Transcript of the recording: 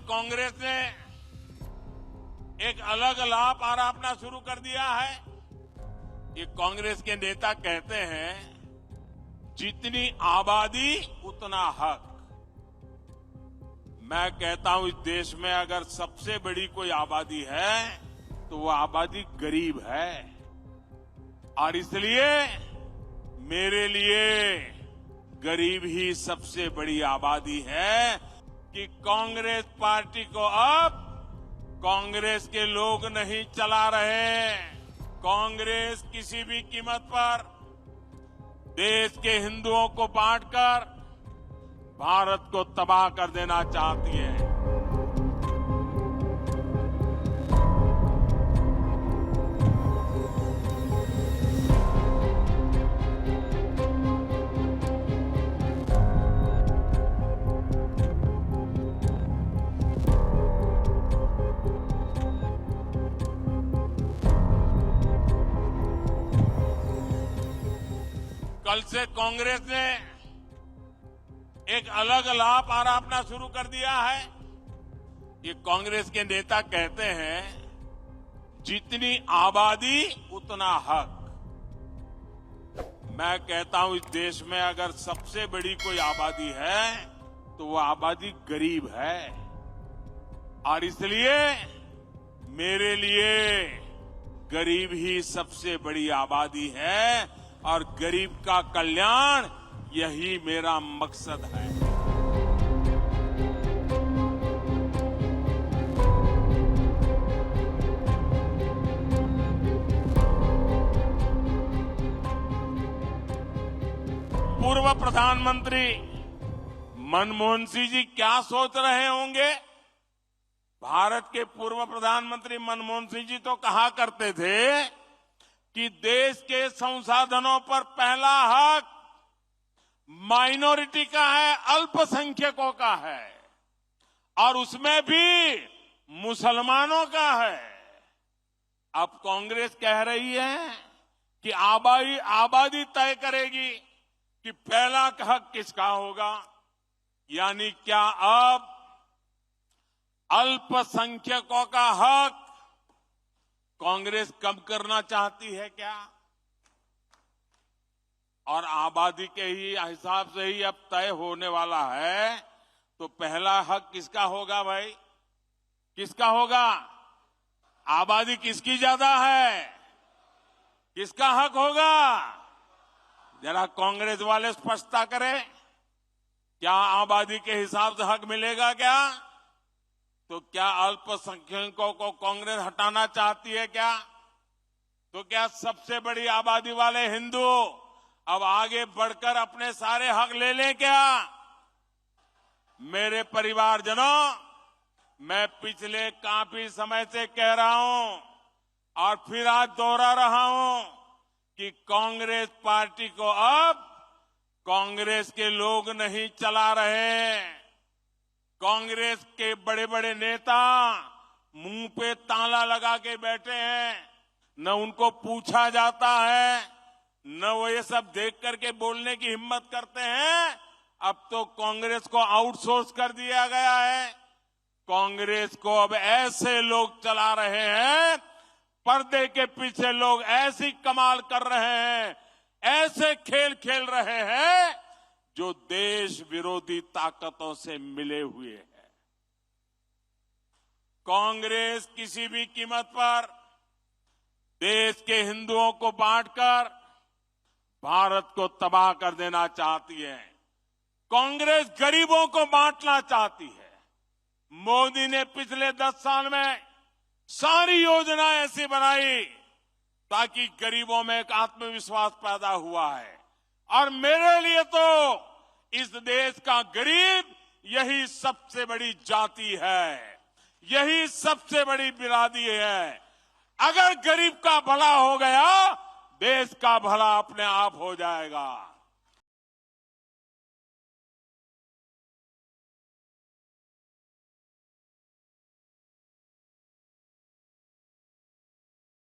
कांग्रेस ने एक अलग लाभ आरोपना शुरू कर दिया है। ये कांग्रेस के नेता कहते हैं जितनी आबादी उतना हक। मैं कहता हूं इस देश में अगर सबसे बड़ी कोई आबादी है तो वो आबादी गरीब है, और इसलिए मेरे लिए गरीब ही सबसे बड़ी आबादी है कि कांग्रेस पार्टी को अब कांग्रेस के लोग नहीं चला रहे। कांग्रेस किसी भी कीमत पर देश के हिंदुओं को बांटकर भारत को तबाह कर देना चाहती है। कल से कांग्रेस ने एक अलग लाभ आरोपना शुरू कर दिया है। ये कांग्रेस के नेता कहते हैं जितनी आबादी उतना हक। मैं कहता हूं इस देश में अगर सबसे बड़ी कोई आबादी है तो वो आबादी गरीब है, और इसलिए मेरे लिए गरीब ही सबसे बड़ी आबादी है, और गरीब का कल्याण यही मेरा मकसद है। पूर्व प्रधानमंत्री मनमोहन सिंह जी क्या सोच रहे होंगे? भारत के पूर्व प्रधानमंत्री मनमोहन सिंह जी तो कहा करते थे कि देश के संसाधनों पर पहला हक माइनॉरिटी का है, अल्पसंख्यकों का है, और उसमें भी मुसलमानों का है। अब कांग्रेस कह रही है कि आबादी तय करेगी कि पहला हक किसका होगा। यानी क्या अब अल्पसंख्यकों का हक कांग्रेस कम करना चाहती है क्या? और आबादी के ही हिसाब से ही अब तय होने वाला है, तो पहला हक किसका होगा भाई? किसका होगा? आबादी किसकी ज्यादा है? किसका हक होगा? जरा कांग्रेस वाले स्पष्टता करें। क्या आबादी के हिसाब से हक मिलेगा क्या? तो क्या अल्पसंख्यकों को कांग्रेस हटाना चाहती है क्या? तो क्या सबसे बड़ी आबादी वाले हिंदू अब आगे बढ़कर अपने सारे हक ले लें क्या? मेरे परिवारजनों, मैं पिछले काफी समय से कह रहा हूं और फिर आज दोहरा रहा हूं कि कांग्रेस पार्टी को अब कांग्रेस के लोग नहीं चला रहे। कांग्रेस के बड़े बड़े नेता मुंह पे ताला लगा के बैठे हैं, न उनको पूछा जाता है, न वो ये सब देख करके बोलने की हिम्मत करते हैं। अब तो कांग्रेस को आउटसोर्स कर दिया गया है। कांग्रेस को अब ऐसे लोग चला रहे हैं, पर्दे के पीछे लोग ऐसी कमाल कर रहे हैं, ऐसे खेल खेल रहे हैं जो देश विरोधी ताकतों से मिले हुए हैं। कांग्रेस किसी भी कीमत पर देश के हिंदुओं को बांटकर भारत को तबाह कर देना चाहती है। कांग्रेस गरीबों को बांटना चाहती है। मोदी ने पिछले 10 साल में सारी योजना ऐसी बनाई ताकि गरीबों में एक आत्मविश्वास पैदा हुआ है, और मेरे लिए तो इस देश का गरीब यही सबसे बड़ी जाति है, यही सबसे बड़ी बिरादरी है। अगर गरीब का भला हो गया, देश का भला अपने आप हो जाएगा।